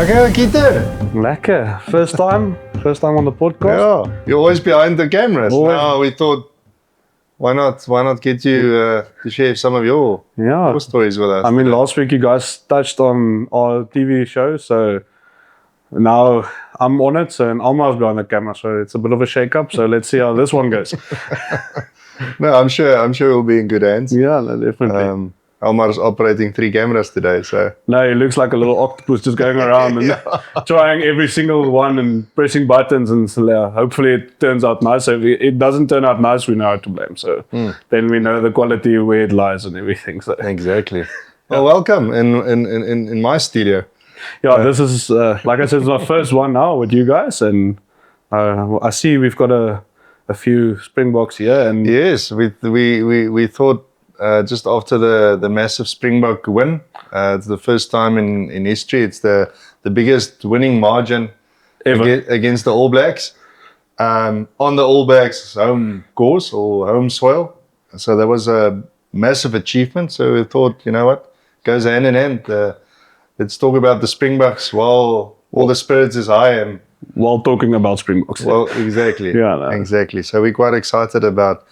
Okay, Keaton. Lekker. First time on the podcast. Yeah, you're always behind the cameras. Always. Now we thought, why not get you to share some of your stories with us? I mean, last week you guys touched on our TV show, so now I'm on it, and Alma's behind the camera, so it's a bit of a shake-up. So let's see how this one goes. No, I'm sure we'll be in good hands. Yeah, no, definitely. Almar's operating 3 cameras today, so. No, he looks like a little octopus just going around and trying every single one and pressing buttons, and so, hopefully it turns out nice. So if it doesn't turn out nice, we know how to blame. So then we know the quality where it lies and everything. So. Exactly. Well, welcome in my studio. Yeah, this is like I said, it's our first one now with you guys, and I see we've got a few Springboks here. And yes, we thought. Just after the massive Springbok win, it's the first time in history. It's the biggest winning margin ever against the All Blacks on the All Blacks' home course or home soil. So that was a massive achievement. So we thought, you know what, goes hand in hand. Let's talk about the Springboks while all the spirits is high and while talking about Springboks. Well, exactly. Yeah, no. Exactly. So we're quite excited about.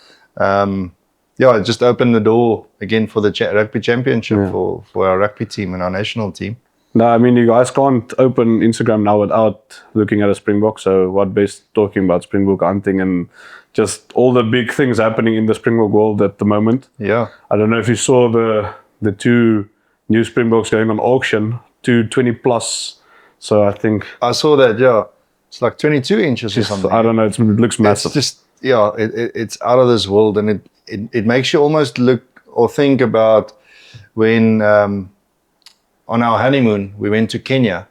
It just opened the door again for the rugby championship for our rugby team and our national team. No, I mean, you guys can't open Instagram now without looking at a Springbok. So what best talking about Springbok hunting and just all the big things happening in the Springbok world at the moment. Yeah. I don't know if you saw the 2 new Springboks going on auction, 220 plus. So I think... I saw that, yeah. It's like 22 inches or something. I don't know, it looks massive. It's just, it's out of this world, and it makes you almost look or think about when on our honeymoon we went to Kenya,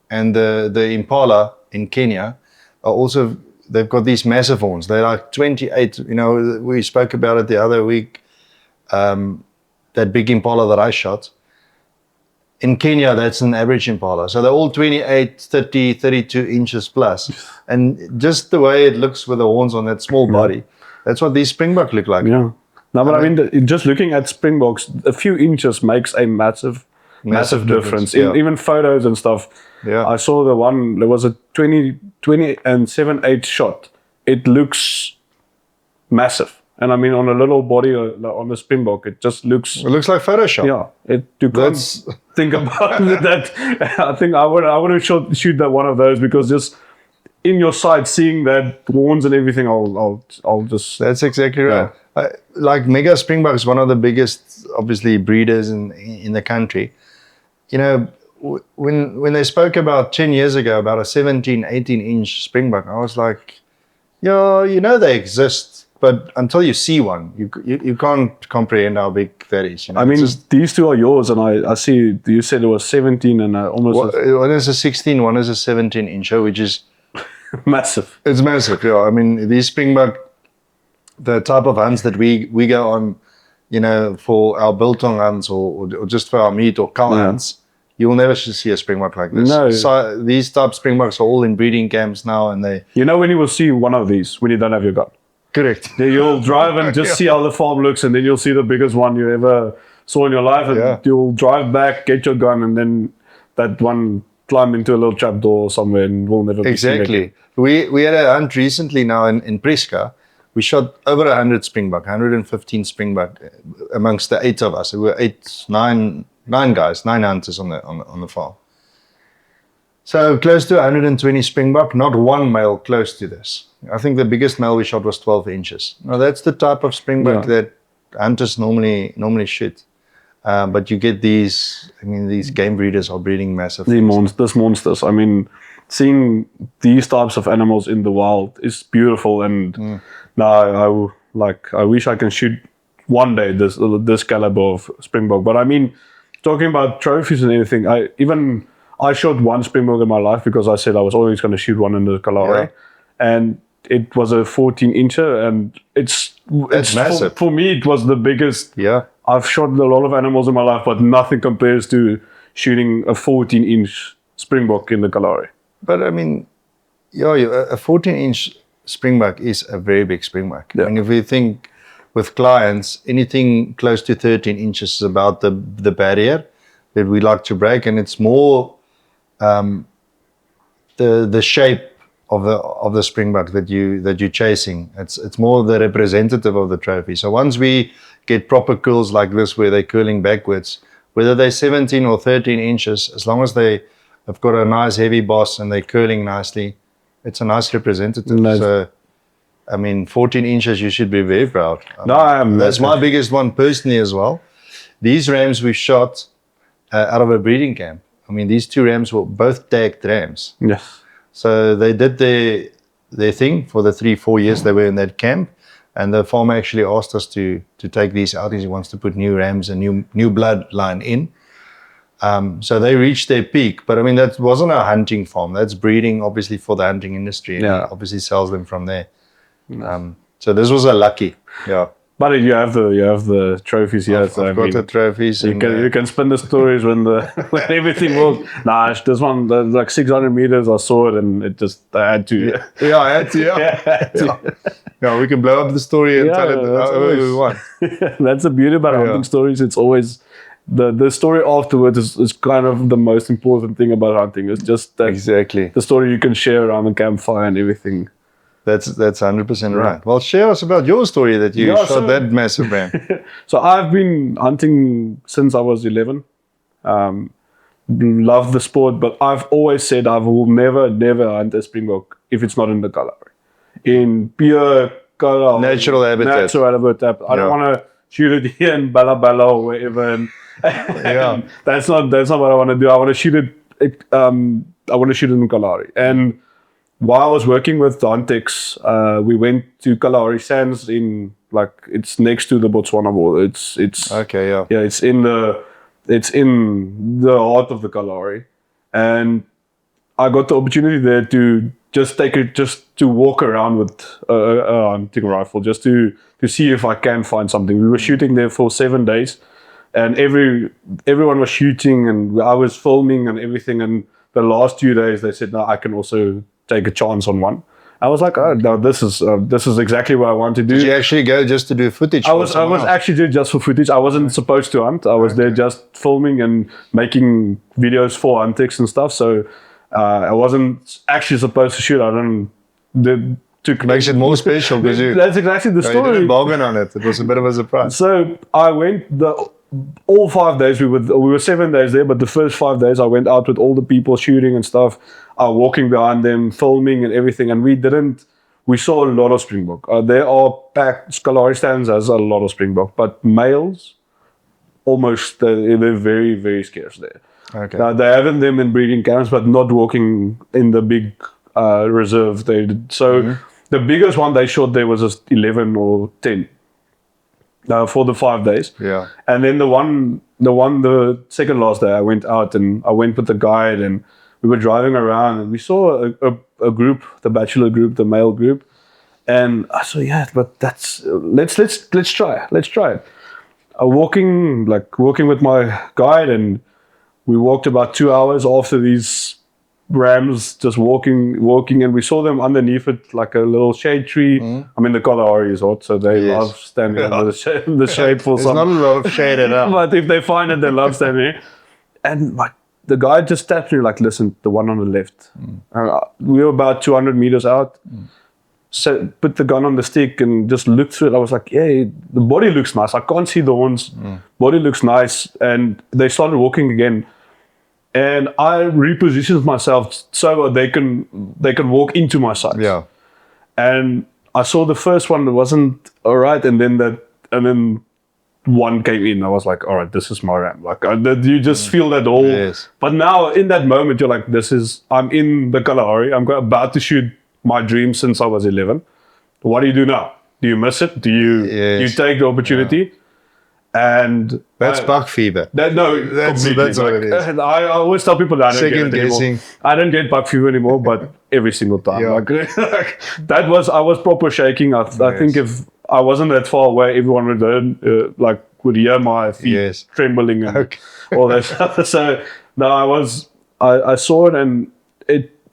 and the impala in Kenya are also, they've got these massive horns. They're like 28. You know, we spoke about it the other week. That big impala that I shot in Kenya, that's an average impala. So they're all 28, 30, 32 inches plus, and just the way it looks with the horns on that small body. That's what these Springbok look like. Yeah. No, but I mean, just looking at Springboks, a few inches makes a massive difference. Yeah. Even photos and stuff. Yeah. I saw the one, there was a 20 and 7/8 shot. It looks massive. And I mean, on a little body on the Springbok, it just looks... It looks like Photoshop. Yeah. You can't think about that. I think I would shoot that one of those, because just... in your sight, seeing that horns and everything, I'll just... That's exactly right. Yeah. Like Mega Springbok is one of the biggest, obviously, breeders in the country. You know, when they spoke about 10 years ago about a 17, 18-inch Springbok, I was like, yeah, you know they exist, but until you see one, you can't comprehend how big that is. You know? I mean, these 2 are yours, and I see you said it was 17 and almost... One is a 16, one is a 17-incher, which is... massive. It's massive, yeah. I mean, these Springbok, the type of hunts that we go on, you know, for our biltong hunts or just for our meat or cow hunts, you will never see a Springbok like this. No. So these type of Springboks are all in breeding camps now, and they... You know when you will see one of these, when you don't have your gun. Correct. Then you'll drive and just see how the farm looks, and then you'll see the biggest one you ever saw in your life, and you'll drive back, get your gun, and then that one... climb into a little trap door somewhere and we'll never be seen again. We had a hunt recently now in Preska. We shot over 100 Springbok, 115 Springbok amongst the 8 of us. There were 9 guys, 9 hunters on the farm. So close to 120 Springbok, not one male close to this. I think the biggest male we shot was 12 inches. Now that's the type of Springbok that hunters normally shoot. But you get these, I mean, these game breeders are breeding massive. These monsters. I mean, seeing these types of animals in the wild is beautiful. And now I wish I can shoot one day this caliber of Springbok. But I mean, talking about trophies and everything, I shot one Springbok in my life because I said I was always going to shoot one in the Kalahari. And it was a 14-incher, and it's massive. For me, it was the biggest. Yeah. I've shot a lot of animals in my life, but nothing compares to shooting a 14-inch Springbok in the Kalahari. But I mean, a 14-inch Springbok is a very big Springbok. Yeah. I mean, if we think with clients, anything close to 13 inches is about the barrier that we like to break, and it's more the shape of the springbuck that you're chasing. It's more the representative of the trophy. So once we get proper curls like this, where they're curling backwards, whether they're 17 or 13 inches, as long as they have got a nice heavy boss and they're curling nicely, it's a nice representative. Nice. So, I mean, 14 inches, you should be very proud. No, That's my biggest one personally as well. These rams we shot out of a breeding camp. I mean, these two rams were both tagged rams. Yes. So they did their thing for the 3-4 years they were in that camp. And the farmer actually asked us to take these out. He wants to put new rams and new bloodline in. So they reached their peak. But I mean, that wasn't a hunting farm. That's breeding, obviously, for the hunting industry. And Yeah. he obviously sells them from there. So this was a lucky. Yeah. But you have the trophies here. I've got the trophies. You can spin the stories when when everything works. Nah, this one, like 600 meters, I saw it and it just, I had to. Yeah, I had to. Yeah. Yeah, we can blow up the story and tell it however we want. That's the beauty about hunting stories. It's always the story afterwards is kind of the most important thing about hunting. It's just that Exactly. the story you can share around the campfire and everything. That's 100% right. Well, share us about your story that you shot that massive ram. So I've been hunting since I was 11. Love the sport, but I've always said I will never hunt a springbok if it's not in the Kalahari. In pure Kalahari, Natural habitat. I don't want to shoot it here in 𝗥𝗶𝗳𝗹𝗲𝗀 or wherever. And that's not what I want to do. I want to shoot it. I want to shoot it in Kalahari. And while I was working with the Huntex, we went to Kalahari Sands it's next to the Botswana border. It's Okay, yeah. yeah, it's in the heart of the Kalahari, and I got the opportunity there to just to walk around with a hunting rifle, just to see if I can find something. We were shooting there for 7 days, and everyone was shooting, and I was filming and everything. And the last 2 days, they said, "No, I can also take a chance on one." I was like, "Oh no, this is exactly what I want to do." Did you actually go just to do footage? I was actually doing just for footage. I wasn't supposed to hunt. I was there just filming and making videos for Huntex and stuff. So I wasn't actually supposed to shoot. Makes it more special because that's exactly the you story. didn't bargain on it. It was a bit of a surprise. So I went all 5 days. We were 7 days there, but the first 5 days I went out with all the people shooting and stuff, walking behind them, filming and everything. And we saw a lot of springbok. There are packed. Kalahari Sands has a lot of springbok, but males, almost they're very, very scarce there. Okay. Now they have them in breeding camps, but not walking in the big reserve. The biggest one they shot there was 11 or 10. For the 5 days. Yeah. And then the second last day I went out and I went with the guide and we were driving around and we saw a group, the bachelor group, the male group. And I said, yeah, but let's try it. Walking with my guide, and we walked about 2 hours after these rams, just walking, and we saw them underneath it like a little shade tree. I mean, the Kalahari is hot, so they love standing under the shade for some. There's not a lot of shade at all. But if they find it, they love standing. And the guy just tapped me like, listen, the one on the left. We were about 200 meters out. So put the gun on the stick and just looked through it. I was like, yeah, the body looks nice. I can't see the horns. Body looks nice. And they started walking again. And I repositioned myself so they can walk into my sights. Yeah. And I saw the first one that wasn't all right, and then one came in. I was like, all right, this is my ram. Like you just feel that all. Yes. But now in that moment, you're like, I'm in the Kalahari. I'm about to shoot my dream since I was 11. What do you do now? Do you miss it? Do you take the opportunity? Yeah. And that's buck fever. That's what it is. I always tell people that I don't get buck fever anymore, but every single time. I was proper shaking. I think if I wasn't that far away, everyone would hear my feet trembling and all that stuff. So no, I saw it and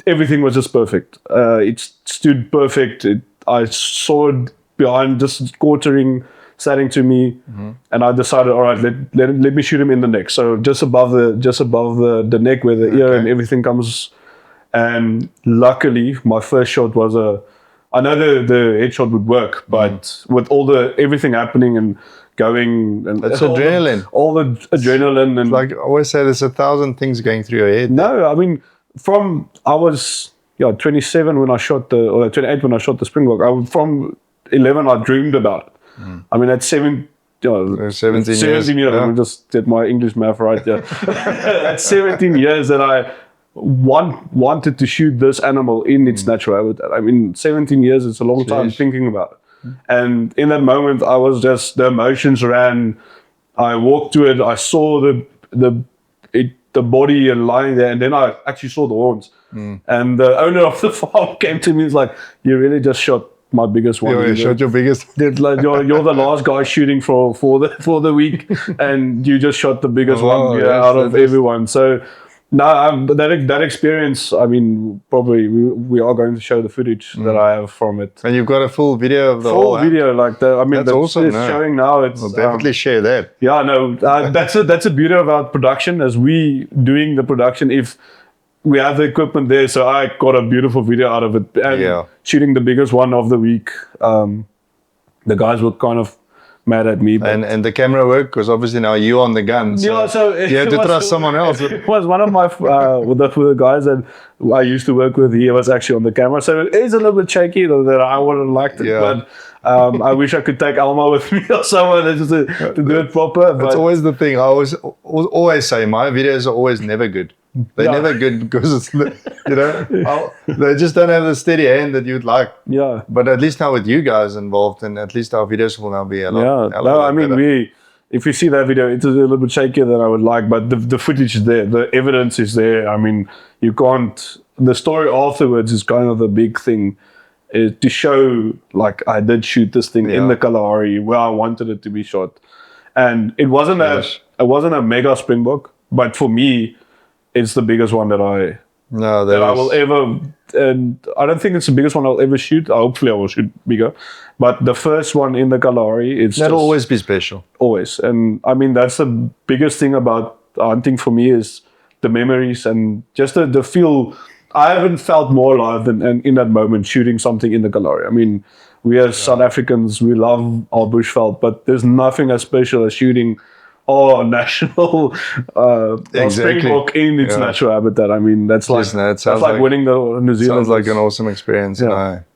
everything was just perfect. It stood perfect. I saw it behind, just quartering standing to me, and I decided, all right, let me shoot him in the neck. So just above the neck where the ear and everything comes. And luckily, my first shot was I know the headshot would work, but with everything happening and going, and that's adrenaline. All the adrenaline, and like I always say, there's 1,000 things going through your head. No, I mean, I was 27 when I shot or 28 when I shot the Springbok. From 11, I dreamed about it. I mean, at 17 years. Let me just get my English math right there. At 17 years that I wanted to shoot this animal in its natural habitat. I mean, 17 years is a long time thinking about it. And in that moment, I was just, the emotions ran. I walked to it. I saw the body and lying there, and then I actually saw the horns. And the owner of the farm came to me. He's like, "You really just shot my biggest one. You shot your biggest. Like, you're the last guy shooting for the week, and you just shot the biggest one out of everyone." So. No, that experience, I mean, probably we are going to show the footage that I have from it. And you've got a full video of the full video, like that. I mean, that's awesome. It's showing now. It's we'll definitely share that. Yeah, no, that's a beauty about production. As we doing the production, if we have the equipment there, so I got a beautiful video out of it. And shooting the biggest one of the week. The guys were kind of mad at me, and the camera work because obviously now you on the gun, so you have to trust someone else. It was one of my with the guys that I used to work with. He was actually on the camera, so it is a little bit shaky that I would have liked it, but I wish I could take Alma with me or someone just to do it proper. That's always the thing. I always say my videos are always never good. They're never good because it's, they just don't have the steady hand that you'd like. Yeah. But at least now with you guys involved, and at least our videos will now be a lot. I mean, if you see that video, it's a little bit shakier than I would like, but the footage is there, the evidence is there. I mean, you can't. The story afterwards is kind of the big thing, to show like I did shoot this thing in the Kalahari where I wanted it to be shot, and it wasn't a mega Springbok, but for me. It's the biggest one that I will ever, and I don't think it's the biggest one I'll ever shoot. Hopefully I will shoot bigger, but the first one in the Kalahari, that'll always be special. Always, and I mean that's the biggest thing about hunting for me is the memories and just the feel. I haven't felt more alive than in that moment shooting something in the Kalahari. I mean, we as South Africans, we love our bushveld, but there's nothing as special as shooting. National Springbok in its natural habitat. I mean, that's like winning the New Zealand. Sounds like an awesome experience. That's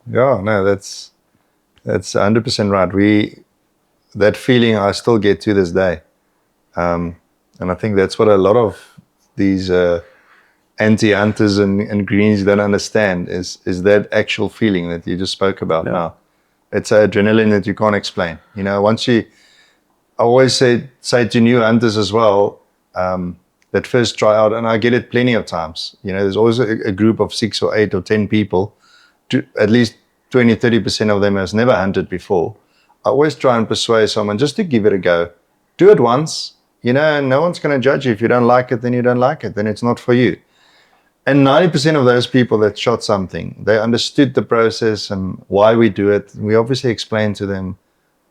100% right. That feeling I still get to this day, and I think that's what a lot of these anti-hunters and greens don't understand is that actual feeling that you just spoke about now. It's adrenaline that you can't explain. Once you. I always say to new hunters as well, that first try out, and I get it plenty of times. There's always a group of 6 or 8 or 10 people, at least 20, 30% of them has never hunted before. I always try and persuade someone just to give it a go. Do it once, and no one's going to judge you. If you don't like it, then you don't like it. Then it's not for you. And 90% of those people that shot something, they understood the process and why we do it. We obviously explained to them,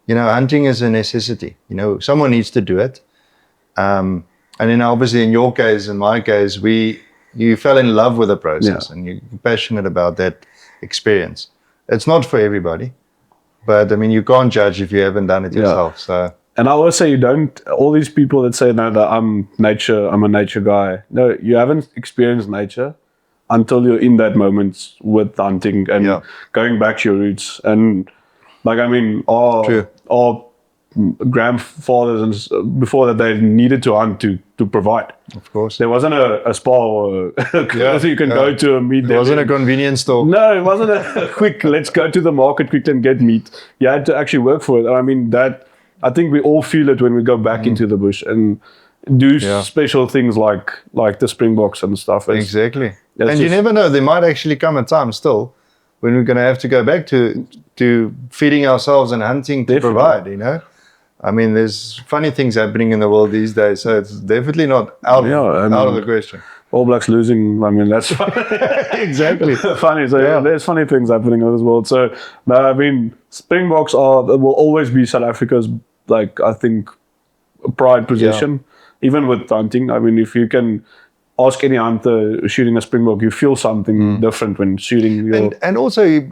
hunting is a necessity. Someone needs to do it. And then obviously in your case, in my case, you fell in love with the process and you're passionate about that experience. It's not for everybody, but I mean, you can't judge if you haven't done it yourself. So. And I always say all these people that say that I'm a nature guy. No, you haven't experienced nature until you're in that moment with hunting and going back to your roots. And like, I mean, our grandfathers and before that, they needed to hunt to provide. Of course. There wasn't a spa or you can go to a meat. It wasn't a convenience store. No, it wasn't a quick, let's go to the market quickly and get meat. You had to actually work for it. I mean, I think we all feel it when we go back into the bush and do special things like the Springboks and stuff. Exactly. And you never know, there might actually come a time still when we're going to have to go back to feeding ourselves and hunting to provide, I mean, there's funny things happening in the world these days, so it's definitely not out of the question. All Blacks losing, I mean, that's funny. Exactly. Funny. So there's funny things happening in this world. So, no, I mean, Springboks will always be South Africa's, like, I think, pride possession, even with hunting. I mean, if you can ask any hunter shooting a Springbok, you feel something different when shooting. And also,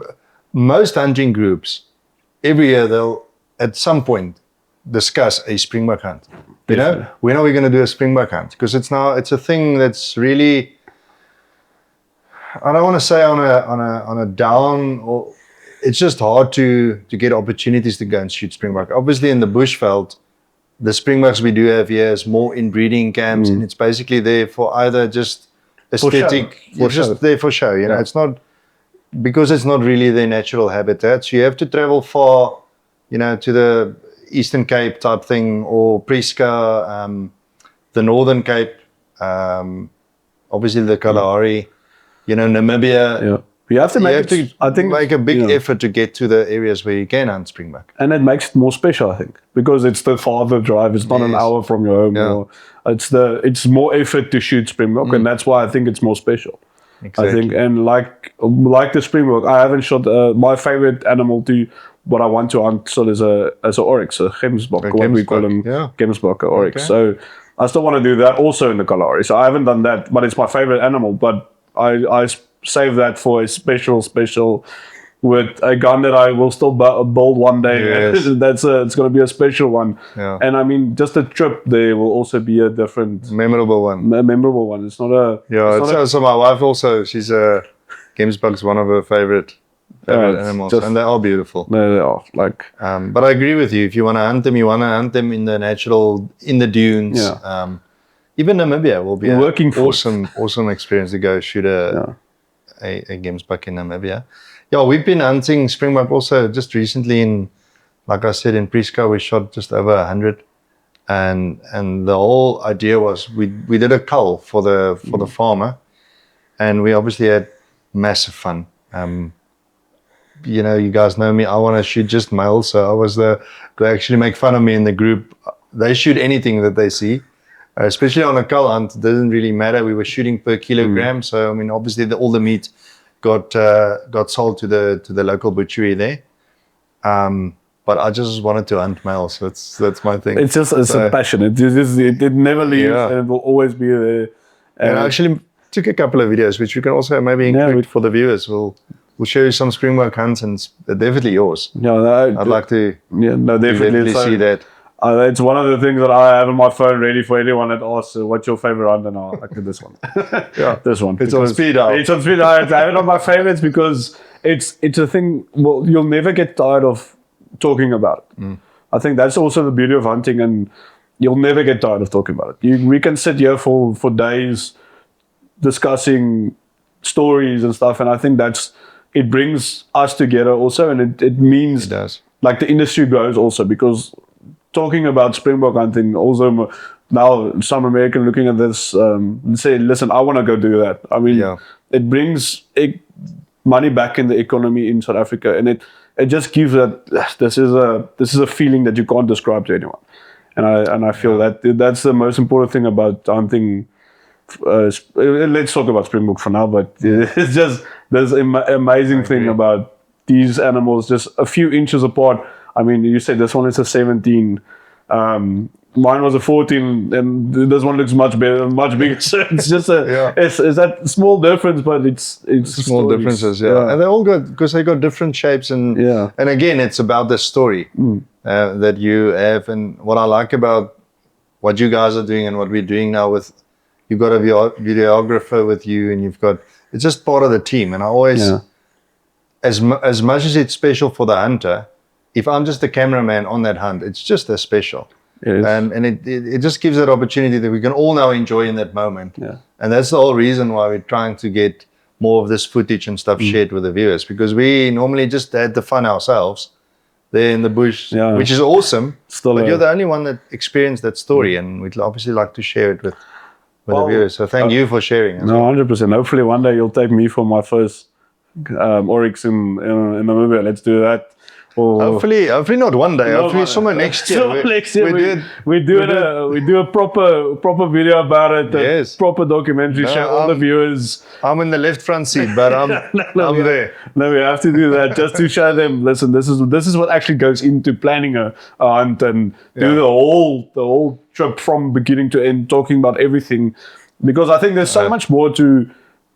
most hunting groups, every year they'll at some point discuss a Springbok hunt. You know, when are we going to do a Springbok hunt? Because it's a thing that's really, I don't want to say on a down, or it's just hard to get opportunities to go and shoot Springbok. Obviously, in the bushveld, the Springboks we do have here is more in breeding camps, and it's basically there for either just aesthetic, it's just there for show. You know, it's not, because it's not really their natural habitat. So you have to travel far, you know, to the Eastern Cape type thing, or Prieska, the Northern Cape, obviously the Kalahari, you know, Namibia. Yeah. You have to make a big effort to get to the areas where you can hunt Springbok. And it makes it more special, I think, because it's the farther drive. It's not an hour from your home. Or it's more effort to shoot Springbok, and that's why I think it's more special. Exactly. I think, and like the Springbok, I haven't shot my favorite animal to what I want to hunt so as a oryx, a 𝗥𝗶𝗳𝗹𝗲𝘀, what we call them, 𝗥𝗶𝗳𝗹𝗲𝗀, oryx. Okay. So I still want to do that also in the Kalahari. So I haven't done that, but it's my favorite animal. But I save that for a special with a gun that I will still build one day. Yes. It's going to be a special one. Yeah. And I mean, just the trip there will also be a different memorable one. Memorable one. It's not a so my wife also, she's a 𝗥𝗶𝗳𝗹𝗀 one of her favorite animals, and they are beautiful. They are like. But I agree with you. If you want to hunt them, you want to hunt them in the dunes. Yeah. Even Namibia will be an awesome experience to go shoot a 𝗥𝗶𝗳𝗹𝗀 in Namibia. Yeah, we've been hunting Springbok also just recently in, like I said, in Prieska, we shot just over 100. And the whole idea was we did a cull for the farmer, and we obviously had massive fun. You know, you guys know me, I want to shoot just males, so they actually make fun of me in the group. They shoot anything that they see. Especially on a cull hunt, it doesn't really matter. We were shooting per kilogram, so I mean, obviously all the meat got sold to the local butchery there. But I just wanted to hunt males. That's my thing. It's a passion. It never leaves, and it will always be there. And I actually took a couple of videos, which we can also maybe include for the viewers. We'll show you some Springbok hunts, and they're definitely yours. I'd like to definitely see that. It's one of the things that I have on my phone ready for anyone that asks, what's your favorite hunt? And I do this one. This one. It's on speed dial. It's on speed dial. I have it on my favorites because it's a thing, well, you'll never get tired of talking about it. I think that's also the beauty of hunting, and you'll never get tired of talking about it. We can sit here for days discussing stories and stuff, and I think it brings us together also, and it means it does. Like the industry grows also, because talking about Springbok hunting, also now some American looking at this and say, listen, I want to go do that. I mean, it brings money back in the economy in South Africa, and it just gives that this is a feeling that you can't describe to anyone. And I feel that's the most important thing about hunting. Let's talk about Springbok for now, but it's just there's an amazing thing about these animals just a few inches apart. I mean, you said this one is a 17. Mine was a 14, and this one looks much better, much bigger. So it's just it's that small difference, but it's small differences. And they all because they got different shapes, and again, it's about the story that you have. And what I like about what you guys are doing and what we're doing now with, you've got a videographer with you, and it's just part of the team. And I always, as much as it's special for the hunter, if I'm just the cameraman on that hunt, it's just as special. And it just gives that opportunity that we can all now enjoy in that moment. And that's the whole reason why we're trying to get more of this footage and stuff shared with the viewers, because we normally just had the fun ourselves there in the bush, which is awesome. But you're the only one that experienced that story, and we'd obviously like to share it with the viewers. So thank you for sharing. 100%. Hopefully one day you'll take me for my first oryx in Namibia. Let's do that. Or Hopefully not one day. Hopefully somewhere next year. Next year we do a proper video about it. A Yes. proper documentary. Show all the viewers. I'm in the left front seat, but I'm there. No, we have to do that just to show them. Listen, this is what actually goes into planning a hunt and do the whole trip from beginning to end, talking about everything. Because I think there's so much more to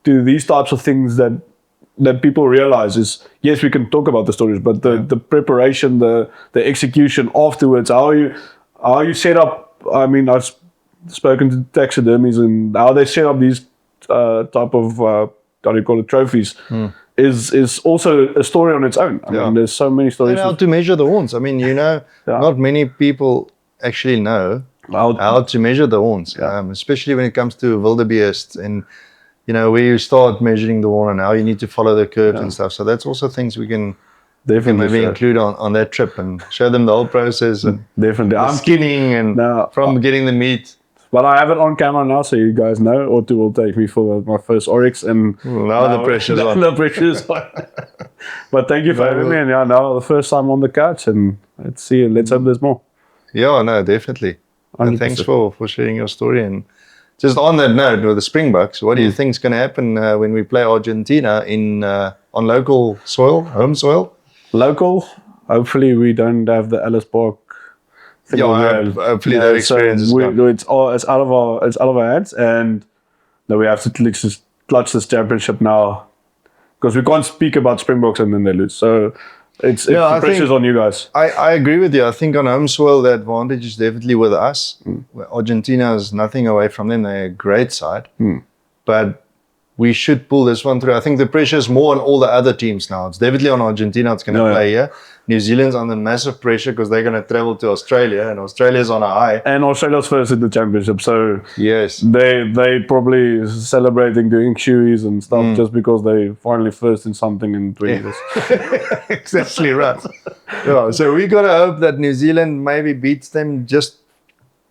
these types of things that people realize is, yes, we can talk about the stories, but the preparation, the execution afterwards, how you set up. I mean, I've spoken to taxidermies and how they set up these type of how do you call it, trophies is also a story on its own. I mean, there's so many stories. And how to measure the horns. I mean, not many people actually know how to measure the horns, especially when it comes to wildebeest and where you start measuring the horn and how you need to follow the curves and stuff. So that's also things we can definitely maybe include on that trip and show them the whole process. And definitely. I'm skinning and from getting the meat. But I have it on camera now, so you guys know. Otto will take me for my first oryx, and now the pressure's on. The pressure's on. But thank you for having me, and now the first time on the couch, and let's hope there's more. Yeah, no, definitely. And thanks for sharing your story. And just on that note, with the Springboks, what do you think is going to happen when we play Argentina on local soil, home soil? Local. Hopefully, we don't have the Ellis Park. Hopefully that experience is gone. It's out of our hands, and we have to just clutch this championship now, because we can't speak about Springboks and then they lose. So the pressure's on you guys. I agree with you. I think on home soil the advantage is definitely with us. Argentina is nothing away from them. They're a great side, but we should pull this one through. I think the pressure is more on all the other teams now. It's definitely on Argentina. It's going to play here. New Zealand's under massive pressure because they're going to travel to Australia, and Australia's on a high. And Australia's first in the championship, so yes, they probably celebrating doing shoeies and stuff just because they finally first in something in 20 years. Exactly right. So we got to hope that New Zealand maybe beats them just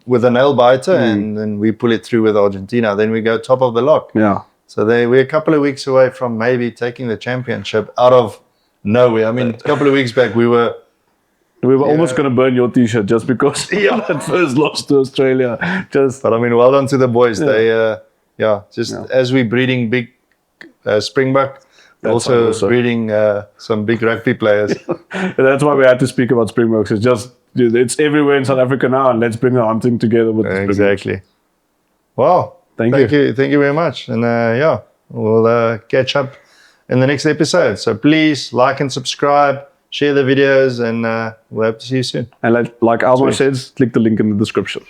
with a nail biter, and then we pull it through with Argentina. Then we go top of the lot. Yeah. So we're a couple of weeks away from maybe taking the championship out of nowhere. I mean, a couple of weeks back we were almost going to burn your t-shirt just because that first loss to Australia. But I mean, well done to the boys. They as we're breeding big Springbok, also breeding some big rugby players. That's why we had to speak about Springboks. It's everywhere in South Africa now, and let's bring the hunting together with the Springboks. Exactly. Wow. Thank you very much. And we'll catch up in the next episode. So please like and subscribe, share the videos, and we'll hope to see you soon. And like Alma says, click the link in the description.